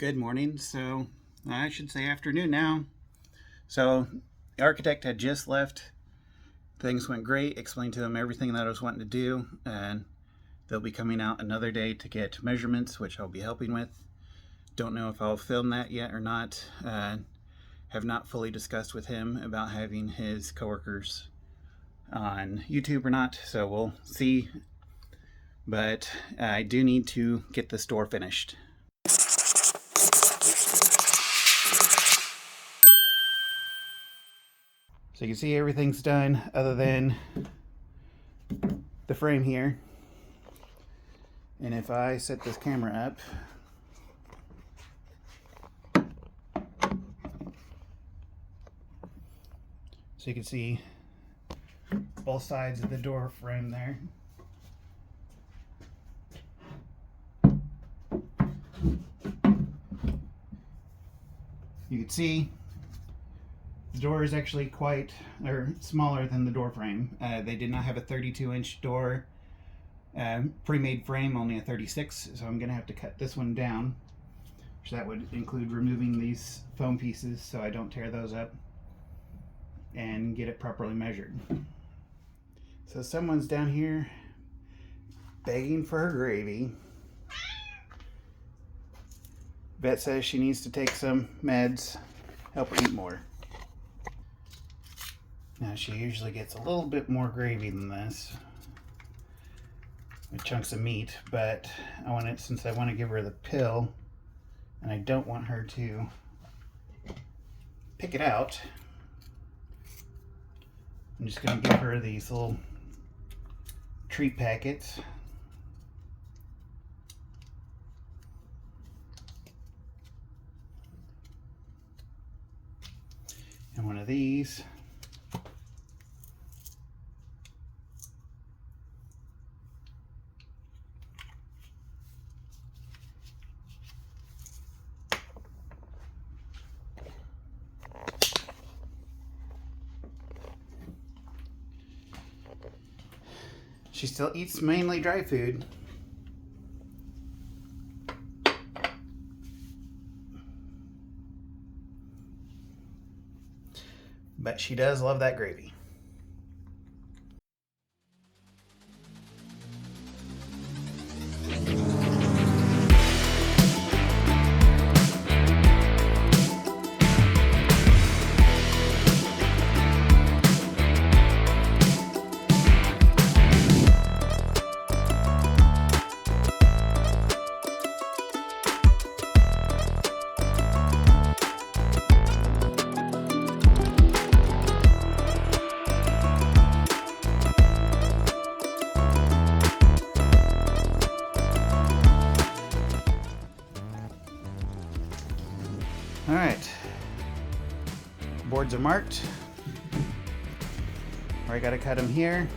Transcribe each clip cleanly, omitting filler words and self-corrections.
Good morning. So I should say afternoon now. So the architect had just left. Things went great. Explained to him everything that I was wanting to do, and they'll be coming out another day to get measurements, which I'll be helping with. Don't know if I'll film that yet or not. Have not fully discussed with him about having his coworkers on YouTube or not, so we'll see. But I do need to get this door finished. So you can see everything's done other than the frame here. And if I set this camera up, so you can see both sides of the door frame there. You can see the door is actually quite smaller than the door frame. They did not have a 32-inch door pre-made frame, only a 36, so I'm going to have to cut this one down. So that would include removing these foam pieces so I don't tear those up and get it properly measured. So someone's down here begging for her gravy. Vet says she needs to take some meds, help her eat more. Now she usually gets a little bit more gravy than this with chunks of meat, but since I want to give her the pill and I don't want her to pick it out, I'm just going to give her these little treat packets. And one of these. She still eats mainly dry food. But she does love that gravy. All right, boards are marked. I got to cut them here.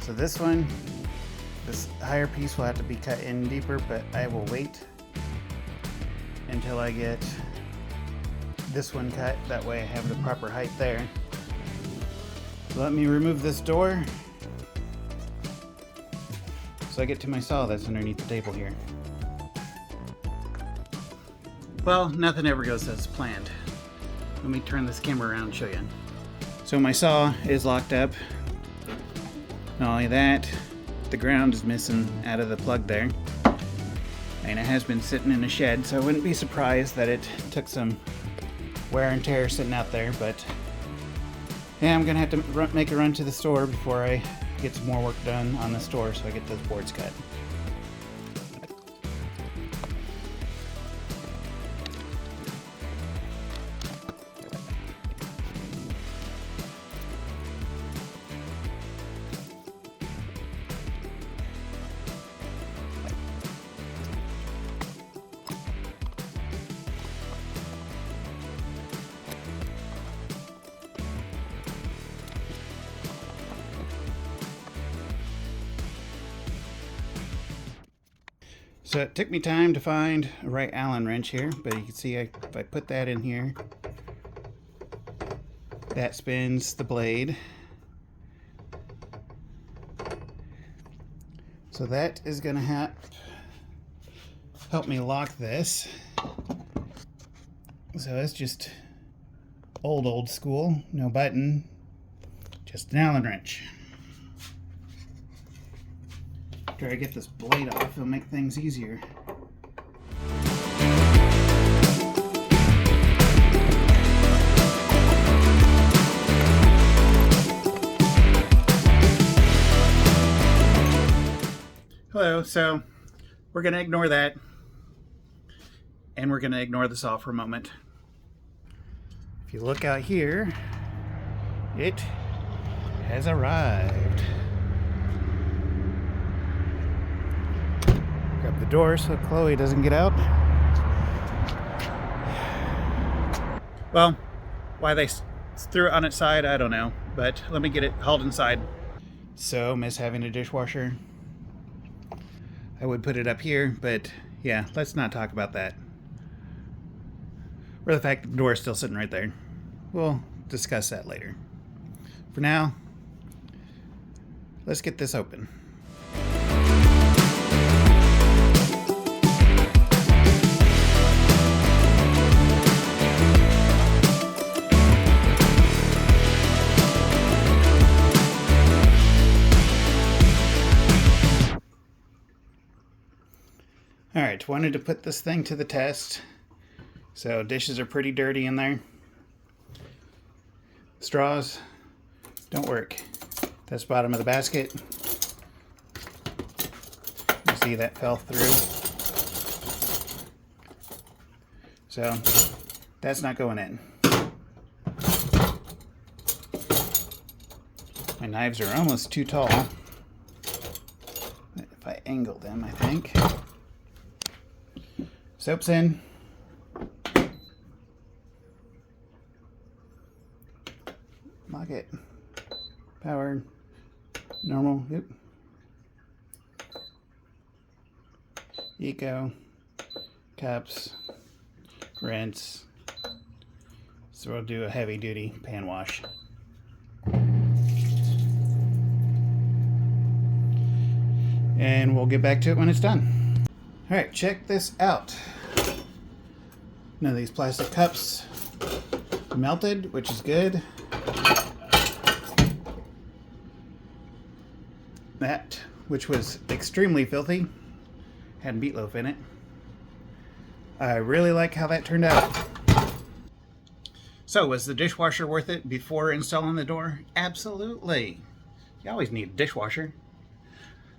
So this higher piece will have to be cut in deeper, but I will wait until I get this one cut. That way I have the proper height there. So let me remove this door so I get to my saw that's underneath the table here. Well, nothing ever goes as planned. Let me turn this camera around and show you. So my saw is locked up. Not only that, the ground is missing out of the plug there. And it has been sitting in a shed, so I wouldn't be surprised that it took some wear and tear sitting out there. But yeah, I'm gonna have to make a run to the store before I get some more work done on the store so I get those boards cut. So it took me time to find a right Allen wrench here, but you can see if I put that in here, that spins the blade. So that is going to help me lock this. So it's just old school, no button, just an Allen wrench. After I get this blade off, it'll make things easier. Hello, so we're going to ignore that, and we're going to ignore the saw for a moment. If you look out here, it has arrived. Grab the door so Chloe doesn't get out. Well, why they threw it on its side, I don't know, but let me get it hauled inside. So, miss having a dishwasher. I would put it up here, but yeah, let's not talk about that. Or the fact that the door is still sitting right there. We'll discuss that later. For now, let's get this open. Alright, wanted to put this thing to the test. So dishes are pretty dirty in there. Straws don't work. That's the bottom of the basket. You see that fell through. So that's not going in. My knives are almost too tall. If I angle them, I think. Soap's in. Lock it. Power. Normal. Yep. Eco. Cups. Rinse. So we'll do a heavy duty pan wash. And we'll get back to it when it's done. Alright, check this out. None of these plastic cups melted, which is good. That, which was extremely filthy, had meatloaf in it. I really like how that turned out. So, was the dishwasher worth it before installing the door? Absolutely. You always need a dishwasher.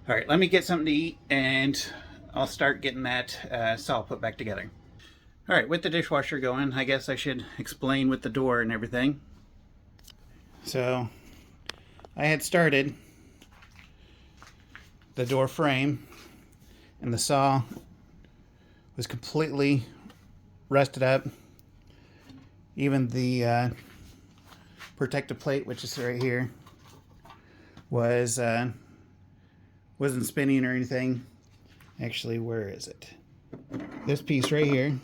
Alright, let me get something to eat and I'll start getting that saw put back together. Alright, with the dishwasher going, I guess I should explain with the door and everything. So, I had started the door frame and the saw was completely rusted up. Even the protective plate, which is right here, wasn't spinning or anything. Actually, where is it? This piece right here,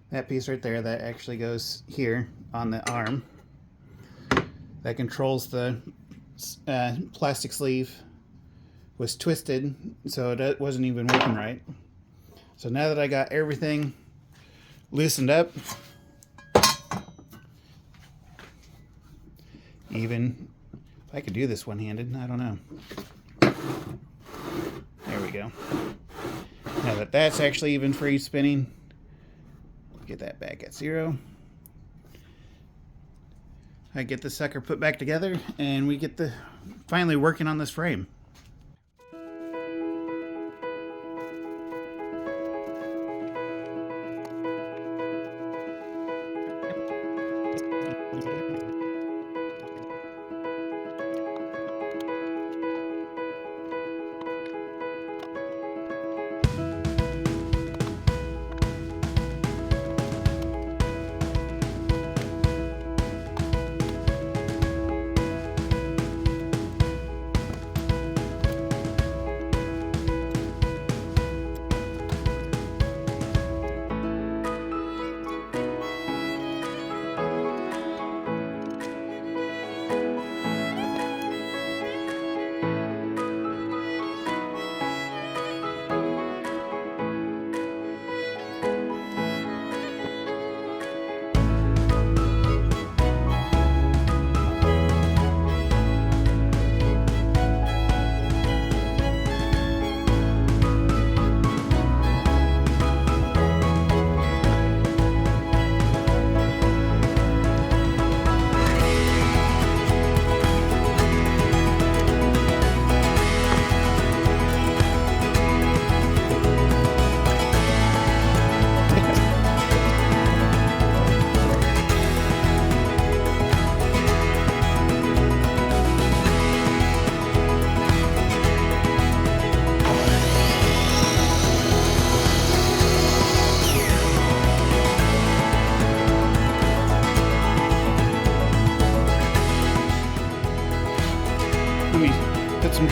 that piece right there, that actually goes here on the arm. That controls the plastic sleeve. Was twisted, so it wasn't even working right. So now that I got everything loosened up, even if I could do this one-handed, I don't know. There we go. Now that that's actually even free spinning, get that back at 0. I get the sucker put back together and we get the finally working on this frame.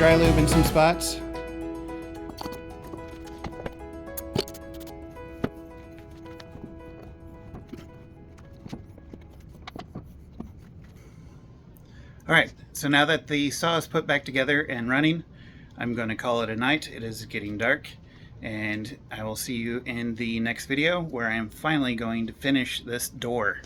dry lube in some spots. Alright, so now that the saw is put back together and running, I'm going to call it a night. It is getting dark, and I will see you in the next video where I am finally going to finish this door.